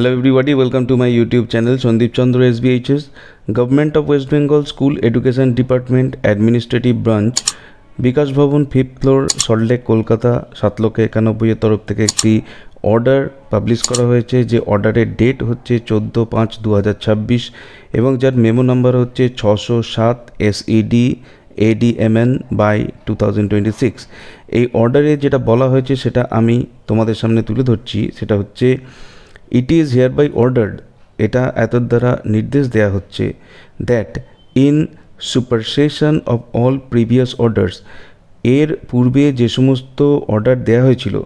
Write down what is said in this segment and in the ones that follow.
Hello everybody, welcome to my YouTube channel Sandeep Chandra SBHS. Government of West Bengal School Education Department Administrative Branch বিকাশ ভবন 5th floor Salt Lake Kolkata 7,91,000 এর তরফ থেকে একটি order publish করা হয়েছে, যে অর্ডারের ডেট হচ্ছে 14/5/2026 এবং যার মেমো নাম্বার হচ্ছে 607 SED ADMN বাই 2026। এই অর্ডারে যেটা বলা হয়েছে সেটা আমি তোমাদের সামনে তুলে ধরছি। সেটা হচ্ছে it is hereby ordered, এটা এত দ্বারা নির্দেশ দেওয়া হচ্ছে that in supersession of all previous orders, এর পূর্বে যে সমস্ত অর্ডার দেওয়া হয়েছিল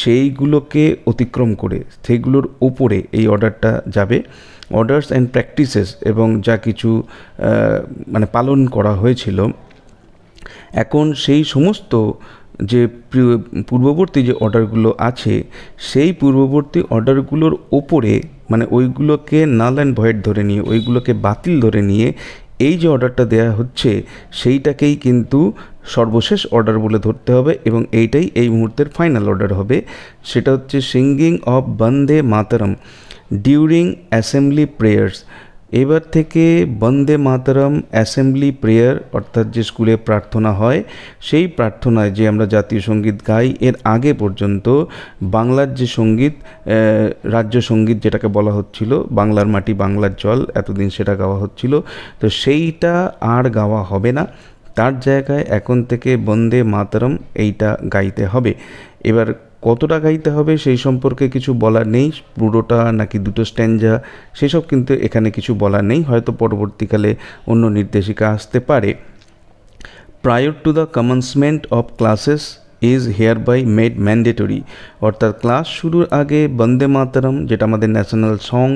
সেইগুলোকে অতিক্রম করে সেইগুলোর উপরে এই অর্ডারটা যাবে। অর্ডার্স অ্যান্ড প্র্যাকটিসেস এবং যা কিছু পালন করা হয়েছিল, এখন সেই সমস্ত যে পূর্ববর্তী যে অর্ডারগুলো আছে সেই পূর্ববর্তী অর্ডারগুলোর ওপরে ওইগুলোকে নাল অ্যান্ড ভয়েড ধরে নিয়ে, ওইগুলোকে বাতিল ধরে নিয়ে এই যে অর্ডারটা দেওয়া হচ্ছে সেইটাকেই কিন্তু সর্বশেষ অর্ডার বলে ধরতে হবে এবং এইটাই এই মুহূর্তের ফাইনাল অর্ডার হবে। সেটা হচ্ছে singing of Vande Mataram during assembly prayers. এবার থেকে বন্দে মাতরম অ্যাসেম্বলি প্রেয়ার, অর্থাৎ যে স্কুলে প্রার্থনা হয় সেই প্রার্থনায় যে আমরা জাতীয় সঙ্গীত গাই, এর আগে পর্যন্ত বাংলার যে সঙ্গীত, রাজ্য সঙ্গীত যেটাকে বলা হচ্ছিল, বাংলার মাটি বাংলার জল, এতদিন সেটা গাওয়া হচ্ছিল, তো সেইটা আর গাওয়া হবে না। তার জায়গায় এখন থেকে বন্দে মাতরম এইটা গাইতে হবে। এবার কতটা গাইতে হবে সেই সম্পর্কে কিছু বলার নেই, পুরোটা নাকি দুটো স্ট্যাঞ্জা সেসব কিন্তু এখানে কিছু বলার নেই, হয়তো পরবর্তীকালে অন্য নির্দেশিকা আসতে পারে। Prior to the commencement of classes is hereby made mandatory, অর্থাৎ ক্লাস শুরুর আগে বন্দে মাতরম, যেটা আমাদের ন্যাশনাল সং,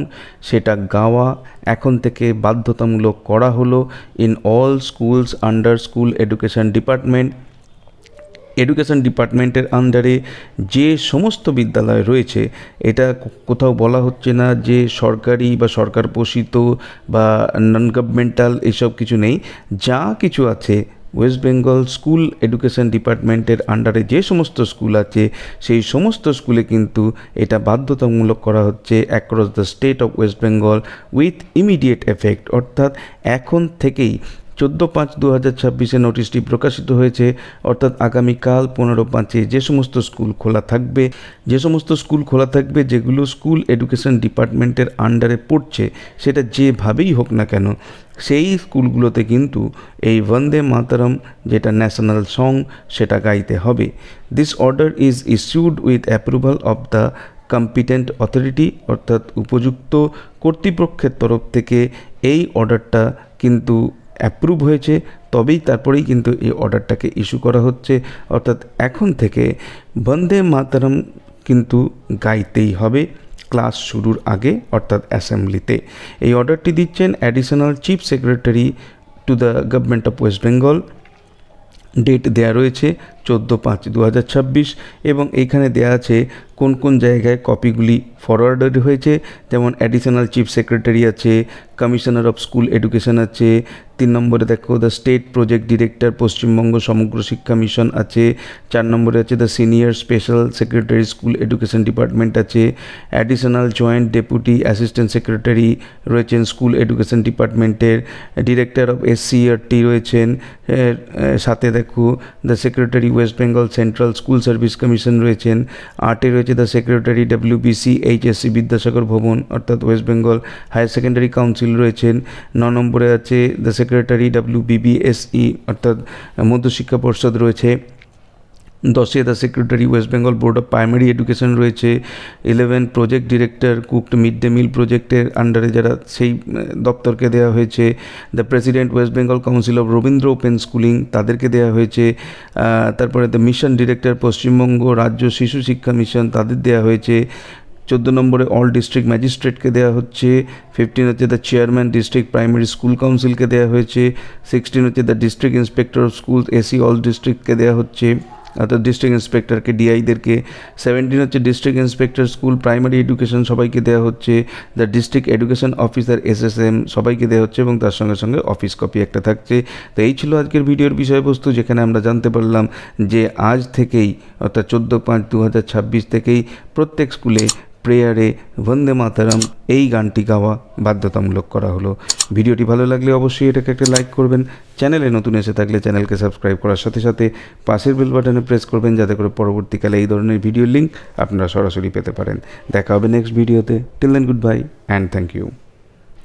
সেটা গাওয়া এখন থেকে বাধ্যতামূলক করা হলো in all schools under school education department. Education ডিপার্টমেন্টের আন্ডারে যে সমস্ত বিদ্যালয় রয়েছে, এটা কোথাও বলা হচ্ছে না যে সরকারি বা সরকার পোষিত বা নন গভর্নমেন্টাল, এসব কিছু নেই। যা কিছু আছে ওয়েস্ট বেঙ্গল স্কুল এডুকেশন ডিপার্টমেন্টের আন্ডারে যে সমস্ত স্কুল আছে সেই সমস্ত স্কুলে কিন্তু এটা বাধ্যতামূলক করা হচ্ছে across the state of West Bengal with immediate effect, অর্থাৎ এখন থেকেই 14/5/2026 নোটিশটি প্রকাশিত হয়েছে। অর্থাৎ আগামীকাল 15/5 যে সমস্ত স্কুল খোলা থাকবে, যেগুলো স্কুল এডুকেশন ডিপার্টমেন্টের আন্ডারে পড়ছে, সেটা যেভাবেই হোক না কেন, সেই স্কুলগুলোতে কিন্তু এই বন্দে মাতরম, যেটা ন্যাশনাল সং, সেটা গাইতে হবে। This order is issued with approval of the competent authority, অর্থাৎ উপযুক্ত কর্তৃপক্ষের তরফ থেকে এই অর্ডারটা কিন্তু অ্যাপ্রুভ হয়েছে, তবেই তারপরেই কিন্তু এই অর্ডারটাকে ইস্যু করা হচ্ছে। অর্থাৎ এখন থেকে বন্দে মাতরম কিন্তু গাইতেই হবে ক্লাস শুরুর আগে, অর্থাৎ অ্যাসেম্বলিতে। এই অর্ডারটি দিচ্ছেন additional chief secretary to the government of West Bengal. Date দেয়া রয়েছে 14/5/2026 এবং এইখানে দেয়া আছে কোন কোন জায়গায় কপিগুলি ফরওয়ার্ডেড হয়েছে। যেমন অ্যাডিশনাল চিফ সেক্রেটারি আছে, কমিশনার অফ স্কুল এডুকেশন আছে, 3 নম্বরে দেখো the state project director Paschimbanga Samagra Shiksha mission আছে, 4 নম্বরে আছে the senior special secretary school education department আছে, additional joint deputy assistant secretary রয়েছেন স্কুল এডুকেশন ডিপার্টমেন্টের, ডিরেক্টর অফ SCERT রয়েছেন, সাথে দেখো the secretary West Bengal central school service commission রয়েছেন, 8 রয়েছে the secretary WBC HSC Vidyasagar Bhavan অর্থাৎ West Bengal higher secondary council রয়েছেন, 9 নম্বরে আছে দ্য সেক্রেটারি WBBSE অর্থাৎ মধ্যশিক্ষা পর্ষদ রয়েছে, 10 the secretary West Bengal board of primary education রয়েছে, 11 project director cooked mid day meal প্রজেক্টের আন্ডারে যারা সেই দপ্তরকে দেওয়া হয়েছে, the president West Bengal council of Rabindra open schooling তাদেরকে দেওয়া হয়েছে, তারপরে দ্য মিশন ডিরেক্টর পশ্চিমবঙ্গ রাজ্য শিশু শিক্ষা মিশন তাদের দেওয়া হয়েছে, 14 নম্বরে অল ডিস্ট্রিক্ট ম্যাজিস্ট্রেটকে দেওয়া হচ্ছে, 15 হচ্ছে the chairman district primary school কাউন্সিলকে দেওয়া হয়েছে, 16 হচ্ছে the district inspector of school AC all ডিস্ট্রিক্টকে দেওয়া হচ্ছে, অর্থাৎ ডিস্ট্রিক্ট ইন্সপেক্টরকে DIদেরকে, 17 হচ্ছে district inspector school primary education সবাইকে দেওয়া হচ্ছে, the district education officer SSM সবাইকে দেওয়া হচ্ছে এবং তার সঙ্গে সঙ্গে অফিস কপি একটা থাকছে। তো এই ছিল আজকের ভিডিওর বিষয়বস্তু, যেখানে আমরা জানতে পারলাম যে আজ থেকেই অর্থাৎ 14/5/2026 থেকেই প্রত্যেক স্কুলে প্রেয়ারে বন্দে মাতারাম এই গানটি গাওয়া বাধ্যতামূলক করা হলো। ভিডিওটি ভালো লাগলে অবশ্যই এটাকে একটা লাইক করবেন। চ্যানেলে নতুন এসে থাকলে চ্যানেলকে সাবস্ক্রাইব করার সাথে সাথে পাশের বেল বাটনে প্রেস করবেন, যাতে করে পরবর্তীকালে এই ধরনের ভিডিওর লিঙ্ক আপনারা সরাসরি পেতে পারেন। দেখা হবে নেক্সট ভিডিওতে। Till then good bye and thank you.